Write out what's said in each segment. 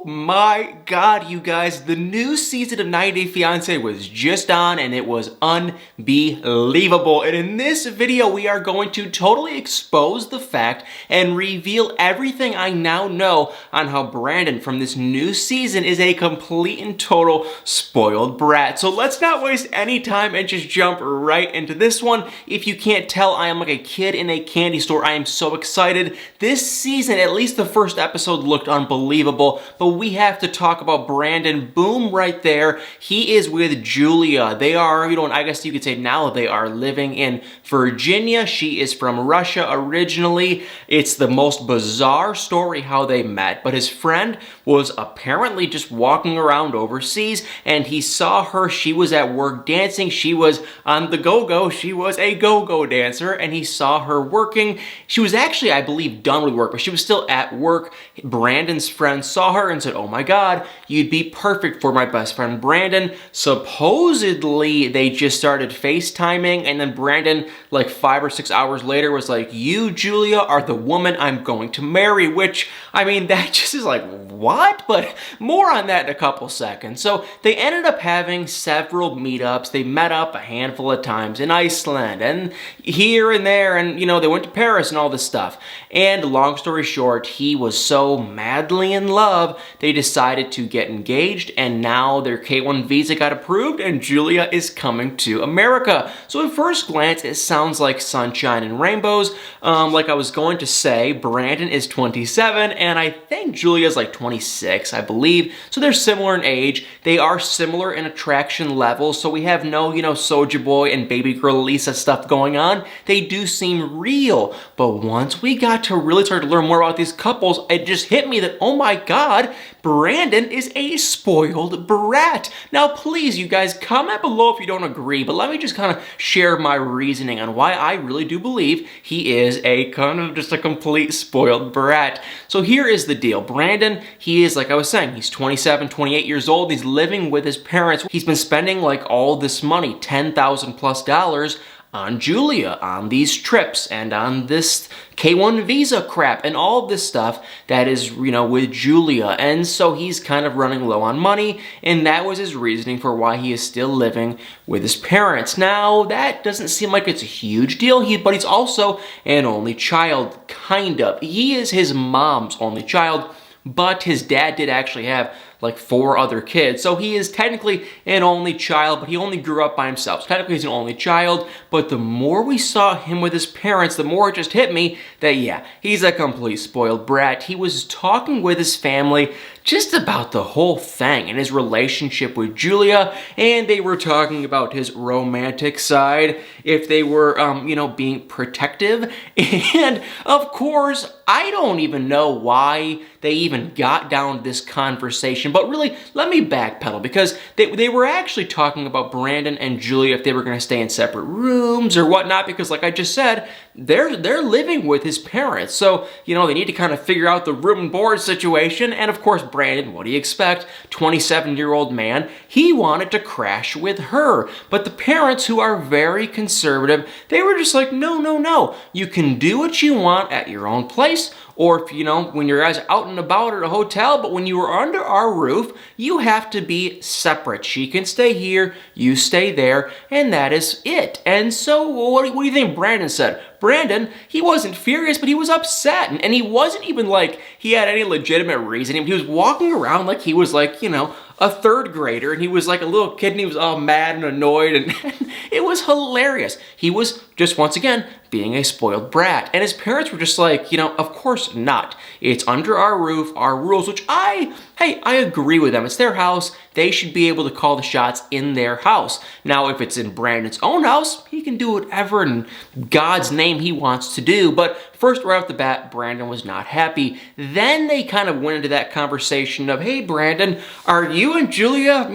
Oh my God, you guys, the new season of 90 Day Fiance was just on and it was unbelievable. And in this video, we are going to totally expose the fact and reveal everything I now know on how Brandon from this new season is a complete and total spoiled brat. So let's not waste any time and just jump right into this one. If you can't tell, I am like a kid in a candy store. I am so excited. This season, at least the first episode, looked unbelievable. But we have to talk about Brandon. Boom, right there. He is with Julia. They are, I guess you could say now they are living in Virginia. She is from Russia originally. It's the most bizarre story how they met. But his friend was apparently just walking around overseas and he saw her. She was at work dancing. She was on the go-go. She was a go-go dancer and he saw her working. She was actually, I believe, done with work, but she was still at work. Brandon's friend saw her and said, "Oh my God, you'd be perfect for my best friend Brandon." Supposedly, they just started FaceTiming, and then Brandon, like 5 or 6 hours later, was like, "You, Julia, are the woman I'm going to marry," which, I mean, that just is like, what? But more on that in a couple seconds. So they ended up having several meetups. They met up a handful of times in Iceland and here and there, and they went to Paris and all this stuff. And long story short, he was so madly in love, they decided to get engaged, and now their K-1 visa got approved and Julia is coming to America. So at first glance, it sounds like sunshine and rainbows. Like I was going to say, Brandon is 27 and I think Julia's like 26, I believe. So they're similar in age. They are similar in attraction levels. So we have no, Soulja Boy and baby girl Lisa stuff going on. They do seem real. But once we got to really start to learn more about these couples, it just hit me that, oh my God, Brandon is a spoiled brat. Now, please, you guys, comment below if you don't agree, but let me just kind of share my reasoning on why I really do believe he is a kind of just a complete spoiled brat. So here is the deal. Brandon, he is, like I was saying, he's 27, 28 years old. He's living with his parents. He's been spending like all this money, $10,000+ on Julia, on these trips, and on this K-1 visa crap, and all this stuff that is, with Julia. And so he's kind of running low on money, and that was his reasoning for why he is still living with his parents. Now, that doesn't seem like it's a huge deal, but he's also an only child, kind of. He is his mom's only child, but his dad did actually have like 4 other kids. So he is technically an only child, but he only grew up by himself. So technically he's an only child, but the more we saw him with his parents, the more it just hit me that, yeah, he's a complete spoiled brat. He was talking with his family just about the whole thing and his relationship with Julia, and they were talking about his romantic side, if they were, being protective. And of course, I don't even know why they even got down this conversation, but really, let me backpedal, because they were actually talking about Brandon and Julia, if they were going to stay in separate rooms or whatnot, because like I just said, they're living with his parents. So, they need to kind of figure out the room and board situation. And of course, Brandon, what do you expect? 27-year-old man, he wanted to crash with her. But the parents, who are very conservative, they were just like, no, no, no. You can do what you want at your own place, or if, when your guys are out and about at a hotel, but when you are under our roof, you have to be separate. She can stay here, you stay there, and that is it. And so, what do you think Brandon said? Brandon, he wasn't furious, but he was upset. And he wasn't even like he had any legitimate reasoning. He was walking around like he was like, a 3rd grader, and he was like a little kid, and he was all mad and annoyed, and it was hilarious. He was just, once again, being a spoiled brat. And his parents were just like, of course not. It's under our roof, our rules, which I agree with them. It's their house. They should be able to call the shots in their house. Now, if it's in Brandon's own house, he can do whatever in God's name he wants to do. But first, right off the bat, Brandon was not happy. Then they kind of went into that conversation of, hey, Brandon, are you and Julia,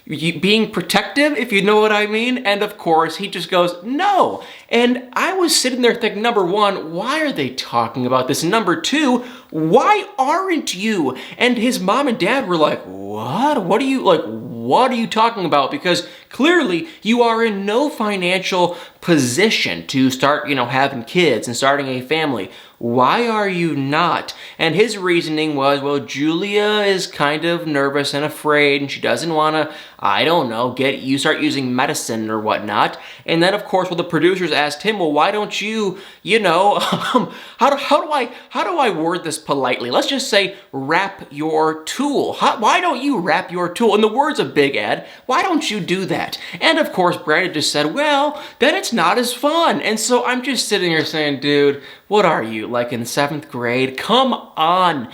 being protective, if you know what I mean? And of course, he just goes, no. And I was sitting there thinking, number one, why are they talking about this? And number two, why aren't you? And his mom and dad were like, what? What are you talking about? Because clearly you are in no financial position to start, having kids and starting a family. Why are you not? And his reasoning was, well, Julia is kind of nervous and afraid, and she doesn't want to, I don't know, start using medicine or whatnot. And then, of course, the producers asked him, well, why don't you, how do I word this politely? Let's just say, wrap your tool. Why don't you wrap your tool? In the words of Big Ed, why don't you do that? And of course, Brandon just said, well, then it's not as fun. And so I'm just sitting here saying, dude, what are you, like in 7th grade? Come on,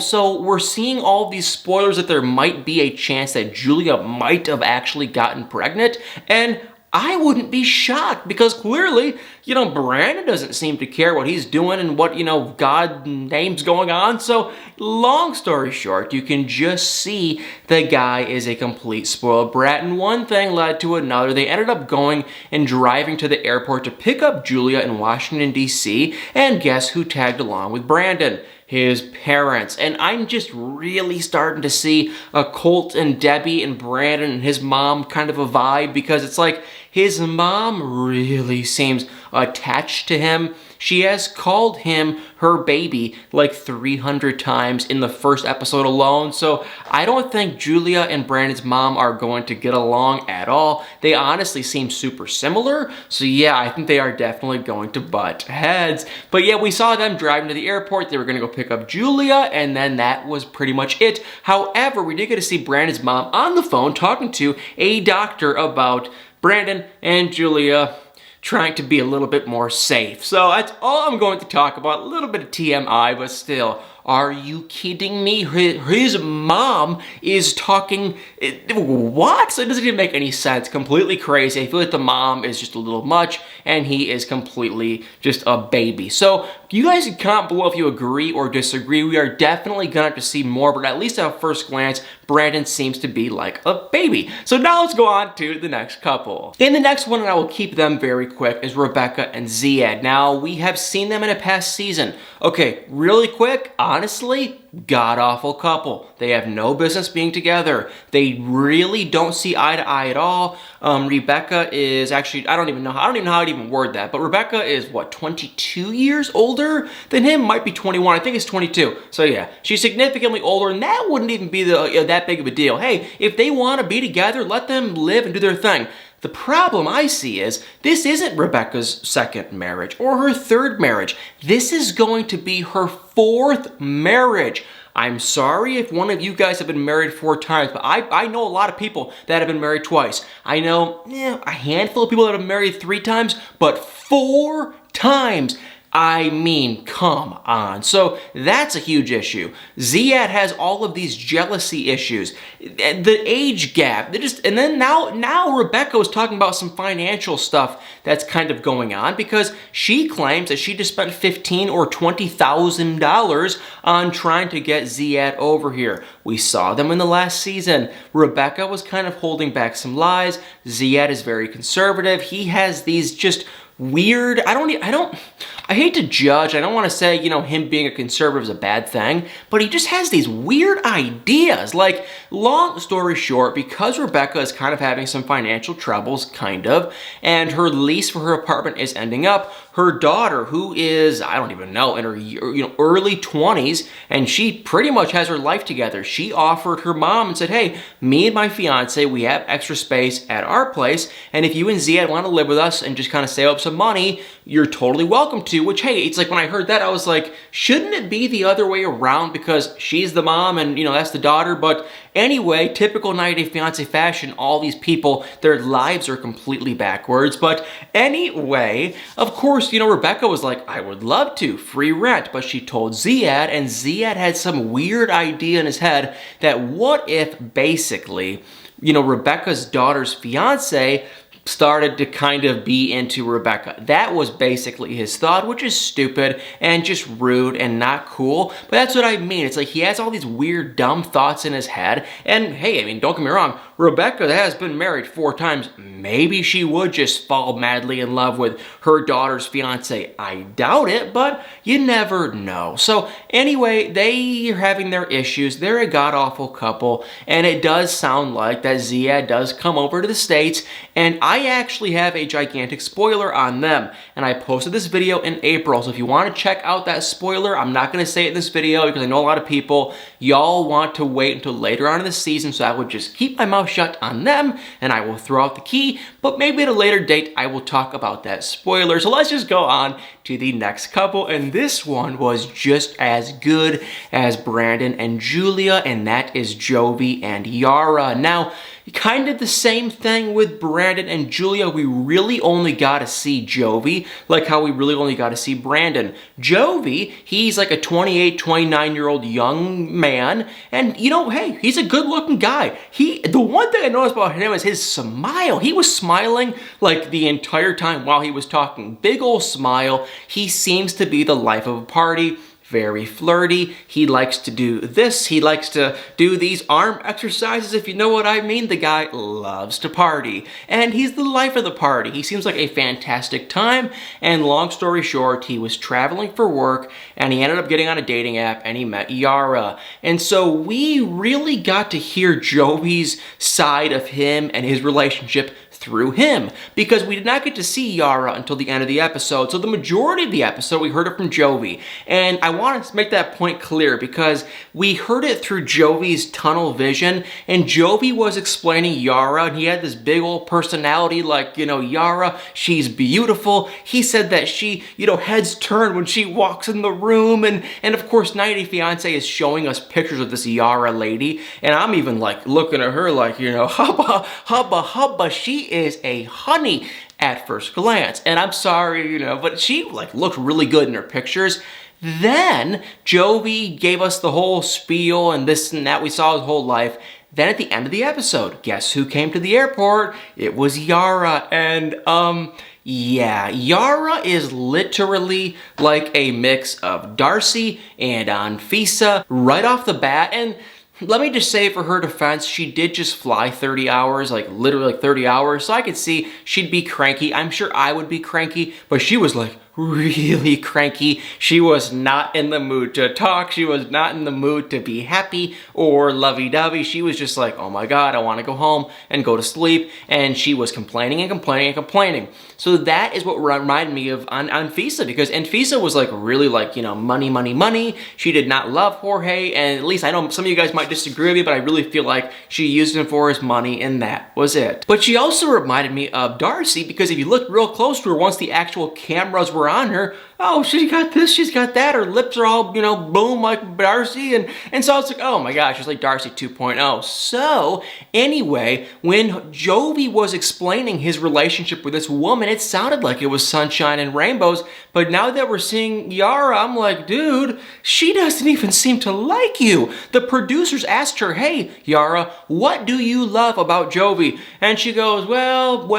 so we're seeing all these spoilers that there might be a chance that Julia might have actually gotten pregnant, and I wouldn't be shocked because clearly, Brandon doesn't seem to care what he's doing and what, God name's going on. So long story short, you can just see the guy is a complete spoiled brat. And one thing led to another. They ended up going and driving to the airport to pick up Julia in Washington, D.C. And guess who tagged along with Brandon? His parents. And I'm just really starting to see a Colt and Debbie and Brandon and his mom kind of a vibe, because it's like his mom really seems attached to him. She has called him her baby like 300 times in the first episode alone. So I don't think Julia and Brandon's mom are going to get along at all. They honestly seem super similar. So yeah, I think they are definitely going to butt heads. But yeah, we saw them driving to the airport. They were going to go pick up Julia, and then that was pretty much it. However, we did get to see Brandon's mom on the phone talking to a doctor about Brandon and Julia trying to be a little bit more safe. So that's all I'm going to talk about. A little bit of TMI, but still, are you kidding me? His mom is talking, what? So it doesn't even make any sense. Completely crazy. I feel like the mom is just a little much, and he is completely just a baby. So you guys can comment below if you agree or disagree. We are definitely gonna have to see more, but at least at first glance, Brandon seems to be like a baby. So now let's go on to the next couple. In the next one, and I will keep them very quick, is Rebecca and Zied. Now, we have seen them in a past season. Okay, really quick, honestly, god-awful couple. They have no business being together. They really don't see eye to eye at all. Rebecca is actually, I don't even know how to even word that, but Rebecca is, what, 22 years older than him? Might be 21. I think it's 22. So yeah, she's significantly older, and that wouldn't even be that big of a deal. Hey, if they want to be together, let them live and do their thing. The problem I see is this isn't Rebecca's second marriage or her third marriage. This is going to be her 4th marriage. I'm sorry if one of you guys have been married 4 times, but I know a lot of people that have been married twice. I know a handful of people that have been married 3 times, but 4 times. I mean, come on. So that's a huge issue. Zied has all of these jealousy issues, the age gap. And then now Rebecca was talking about some financial stuff that's kind of going on, because she claims that she just spent $15,000 or $20,000 on trying to get Zied over here. We saw them in the last season. Rebecca was kind of holding back some lies. Zied is very conservative. He has these just weird, I hate to judge. I don't want to say, him being a conservative is a bad thing, but he just has these weird ideas. Like, long story short, because Rebecca is kind of having some financial troubles, and her lease for her apartment is ending up, her daughter, who is, I don't even know, in her early 20s, and she pretty much has her life together. She offered her mom and said, hey, me and my fiance, we have extra space at our place, and if you and Zied want to live with us and just kind of save up some money, you're totally welcome to. Which, hey, it's like when I heard that, I was like, shouldn't it be the other way around, because she's the mom and, that's the daughter? But anyway, typical 90 Day Fiance fashion, all these people, their lives are completely backwards. But anyway, of course, Rebecca was like, I would love to, free rent. But she told Zied, and Zied had some weird idea in his head that what if basically, Rebecca's daughter's fiance started to kind of be into Rebecca. That was basically his thought, which is stupid and just rude and not cool. But that's what I mean. It's like he has all these weird, dumb thoughts in his head. And hey, I mean, don't get me wrong, Rebecca has been married 4 times. Maybe she would just fall madly in love with her daughter's fiance. I doubt it, but you never know. So anyway, they are having their issues. They're a god-awful couple, and it does sound like that Zied does come over to the States, and I actually have a gigantic spoiler on them, and I posted this video in April, so if you want to check out that spoiler, I'm not going to say it in this video because I know a lot of people, y'all want to wait until later on in the season, so I would just keep my mouth shut on them, and I will throw out the key, but maybe at a later date, I will talk about that spoiler. So let's just go on to the next couple, and this one was just as good as Brandon and Julia, and that is Jovi and Yara. Now, kind of the same thing with Brandon and Julia. We really only got to see Jovi, like how we really only got to see Brandon. Jovi, he's like a 28, 29-year-old young man, and you know, hey, he's a good-looking guy. The one thing I noticed about him is his smile. He was smiling like the entire time while he was talking. Big old smile. He seems to be the life of a party. Very flirty. He likes to do this. He likes to do these arm exercises, if you know what I mean. The guy loves to party, and he's the life of the party. He seems like a fantastic time, and long story short, he was traveling for work, and he ended up getting on a dating app, and he met Yara. And so we really got to hear Jovi's side of him and his relationship through him, because we did not get to see Yara until the end of the episode. So the majority of the episode, we heard it from Jovi. And I want to make that point clear because we heard it through Jovi's tunnel vision, and Jovi was explaining Yara, and he had this big old personality like, you know, Yara, she's beautiful. He said that she, you know, heads turn when she walks in the room, and of course, 90 Day Fiance is showing us pictures of this Yara lady, and I'm even like looking at her like, you know, hubba, hubba, hubba, she is a honey at first glance. And I'm sorry, you know, but she like looked really good in her pictures. Then Jovi gave us the whole spiel and this and that. We saw his whole life. Then at the end of the episode, guess who came to the airport? It was Yara. And yeah, Yara is literally like a mix of Darcy and Anfisa right off the bat. And let me just say, for her defense, she did just fly 30 hours, like literally like 30 hours, so I could see she'd be cranky. I'm sure I would be cranky, but she was like really cranky. She was not in the mood to talk. She was not in the mood to be happy or lovey-dovey. She was just like, oh my God, I want to go home and go to sleep. And she was complaining and complaining and complaining. So that is what reminded me of Anfisa, because Anfisa was like really like, you know, money, money, money. She did not love Jorge, and at least I know some of you guys might disagree with me, but I really feel like she used him for his money, and that was it. But she also reminded me of Darcy, because if you look real close to her, once the actual cameras were on her, oh, she's got this, she's got that, her lips are all, you know, boom, like Darcy, and so it's like, oh my gosh, she's like Darcy 2.0. So, anyway, when Jovi was explaining his relationship with this woman, it sounded like it was sunshine and rainbows, but now that we're seeing Yara, I'm like, dude, she doesn't even seem to like you. The producers asked her, hey, Yara, what do you love about Jovi? And she goes, well,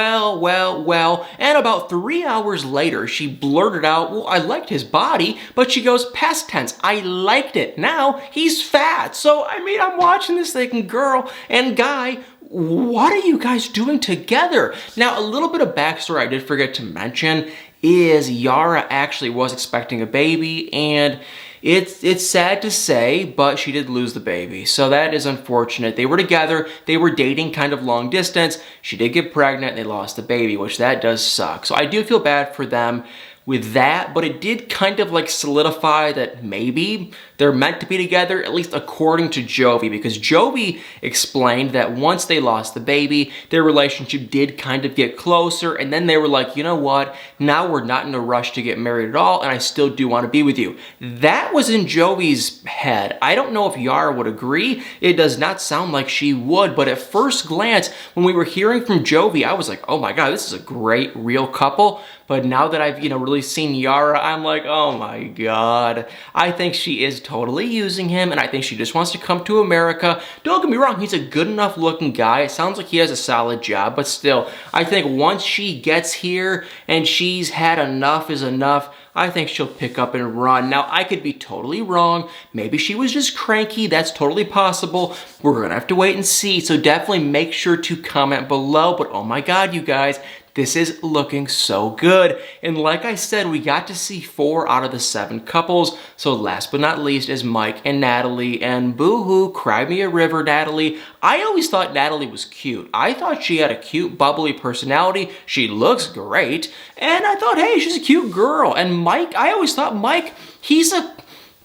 and about 3 hours later, she blurted out, well, I liked his body, but she goes, past tense, I liked it. Now he's fat. So, I mean, I'm watching this thinking, girl and guy, what are you guys doing together? Now, a little bit of backstory I did forget to mention is Yara actually was expecting a baby, and it's sad to say, but she did lose the baby. So that is unfortunate. They were together, they were dating kind of long distance. She did get pregnant and they lost the baby, which that does suck. So I do feel bad for them with that, but it did kind of like solidify that maybe they're meant to be together, at least according to Jovi, because Jovi explained that once they lost the baby, their relationship did kind of get closer, and then they were like, you know what, now we're not in a rush to get married at all, and I still do want to be with you. That was in Jovi's head. I don't know if Yara would agree. It does not sound like she would, but at first glance, when we were hearing from Jovi, I was like, oh my God, this is a great real couple. but now that I've, really seen Yara, I'm like, oh my God. I think she is totally using him, and I think she just wants to come to America. Don't get me wrong, he's a good enough looking guy. It sounds like he has a solid job, but still, I think once she gets here and she's had enough is enough, I think she'll pick up and run. Now, I could be totally wrong. Maybe she was just cranky. That's totally possible. We're gonna have to wait and see. So definitely make sure to comment below. But oh my God, you guys, this is looking so good. And like I said, we got to see 4 out of the 7 couples. So last but not least is Mike and Natalie. And boo-hoo, cry me a river, Natalie. I always thought Natalie was cute. I thought she had a cute, bubbly personality. She looks great. And I thought, hey, she's a cute girl. And Mike, I always thought Mike, he's a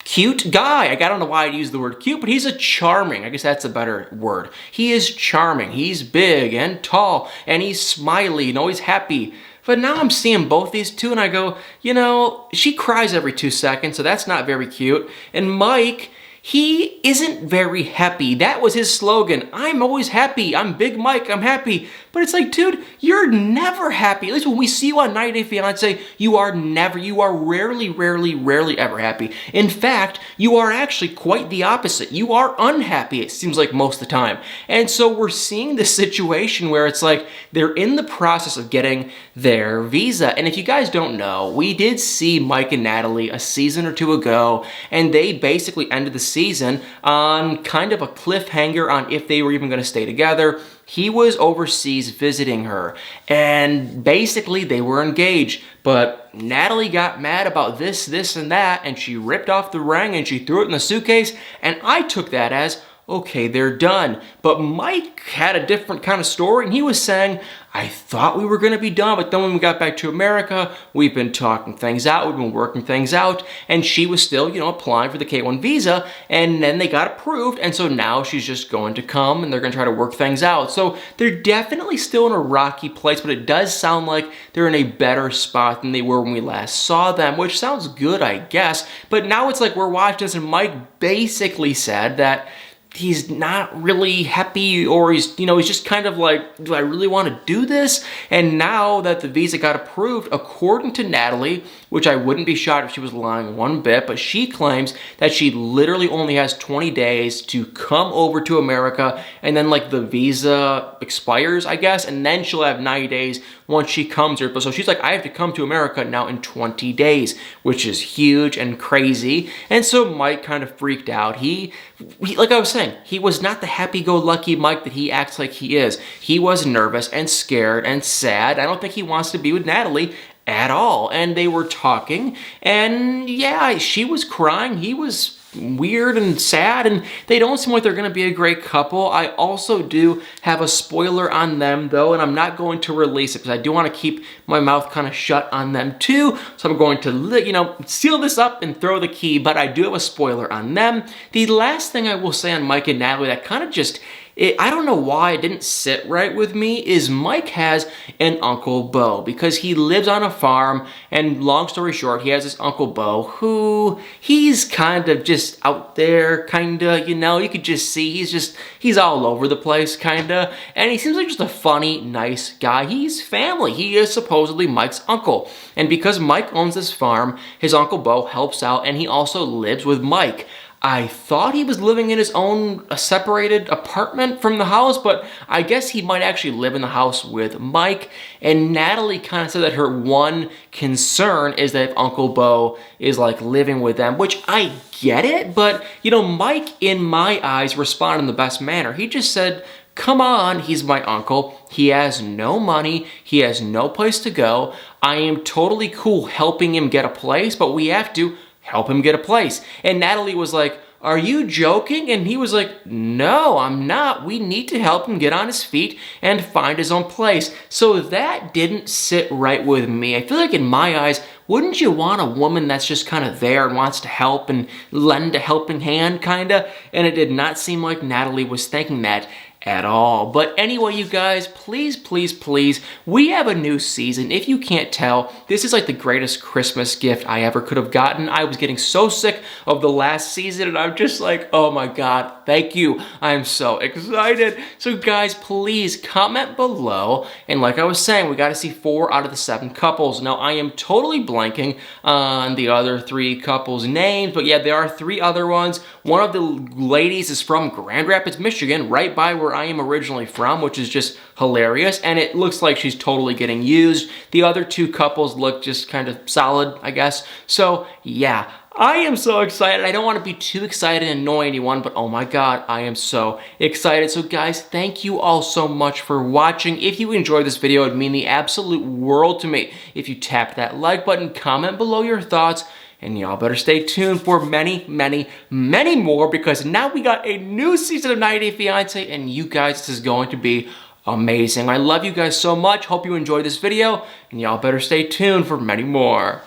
cute guy. I don't know why I'd use the word cute, but he's a charming. I guess that's a better word. He is charming. He's big and tall, and he's smiley and always happy. But now I'm seeing both these two, and I go, she cries every 2 seconds, so that's not very cute. And Mike, he isn't very happy. That was his slogan. I'm always happy. I'm Big Mike. I'm happy. But it's like, dude, you're never happy. At least when we see you on 90 Day Fiance, you are rarely ever happy. In fact, you are actually quite the opposite. You are unhappy, it seems like most of the time. And so we're seeing this situation where it's like they're in the process of getting their visa. And if you guys don't know, we did see Mike and Natalie a season or 2 ago, and they basically ended the season on kind of a cliffhanger on if they were even going to stay together. He was overseas visiting her, and basically they were engaged, but Natalie got mad about this, and that, and she ripped off the ring and she threw it in the suitcase, and I took that as, okay, they're done. But Mike had a different kind of story, and he was saying, I thought we were going to be done, but then when we got back to America, we've been talking things out, we've been working things out, and she was still, applying for the K-1 visa, and then they got approved, and so now she's just going to come, and they're going to try to work things out. So they're definitely still in a rocky place, but it does sound like they're in a better spot than they were when we last saw them, which sounds good, I guess. But now it's like we're watching this, and Mike basically said that he's not really happy, or he's just kind of like, do I really want to do this? And now that the visa got approved, according to Natalie, which I wouldn't be shocked if she was lying one bit, but she claims that she literally only has 20 days to come over to America, and then like the visa expires, I guess, and then she'll have 90 days once she comes here. But so she's like, I have to come to America now in 20 days, which is huge and crazy. And so Mike kind of freaked out. He like I was saying, he was not the happy-go-lucky Mike that he acts like he is. He was nervous and scared and sad. I don't think he wants to be with Natalie at all. And they were talking, and yeah, she was crying. He was weird and sad, and they don't seem like they're going to be a great couple. I also do have a spoiler on them, though, and I'm not going to release it because I do want to keep my mouth kind of shut on them, too. So I'm going to, seal this up and throw the key, but I do have a spoiler on them. The last thing I will say on Mike and Natalie that kind of just, I don't know why it didn't sit right with me, is Mike has an Uncle Bo, because he lives on a farm, and long story short, he has this Uncle Bo who, he's kind of just out there, kinda, you could just see, he's all over the place, kinda, and he seems like just a funny, nice guy. He's family. He is supposedly Mike's uncle, and because Mike owns this farm, his Uncle Bo helps out, and he also lives with Mike. I thought he was living in his own separated apartment from the house, but I guess he might actually live in the house with Mike. And Natalie kind of said that her one concern is that if Uncle Bo is like living with them, which I get it, but Mike, in my eyes, responded in the best manner. He just said, come on, he's my uncle. He has no money. He has no place to go. I am totally cool helping him get a place, but we have to help him get a place. And Natalie was like, are you joking? And he was like, no, I'm not. We need to help him get on his feet and find his own place. So that didn't sit right with me. I feel like in my eyes, wouldn't you want a woman that's just kind of there and wants to help and lend a helping hand, kind of? And it did not seem like Natalie was thinking that. at all. But anyway, you guys, please, please, please, we have a new season. If you can't tell, this is like the greatest Christmas gift I ever could have gotten. I was getting so sick of the last season, and I'm just like, oh my God, thank you. I'm so excited. So guys, please comment below. And like I was saying, we got to see 4 out of the 7 couples. Now, I am totally blanking on the other 3 couples' names, but yeah, there are 3 other ones. One of the ladies is from Grand Rapids, Michigan, right by where I am originally from, which is just hilarious, and it looks like she's totally getting used. The other 2 couples look just kind of solid, I guess. So yeah, I am so excited. I don't want to be too excited and annoy anyone, but oh my God, I am so excited. So guys, thank you all so much for watching. If you enjoyed this video, it'd mean the absolute world to me if you tap that like button, comment below your thoughts, and y'all better stay tuned for many, many, many more, because now we got a new season of 90 Day Fiance, and you guys, this is going to be amazing. I love you guys so much. Hope you enjoyed this video, and y'all better stay tuned for many more.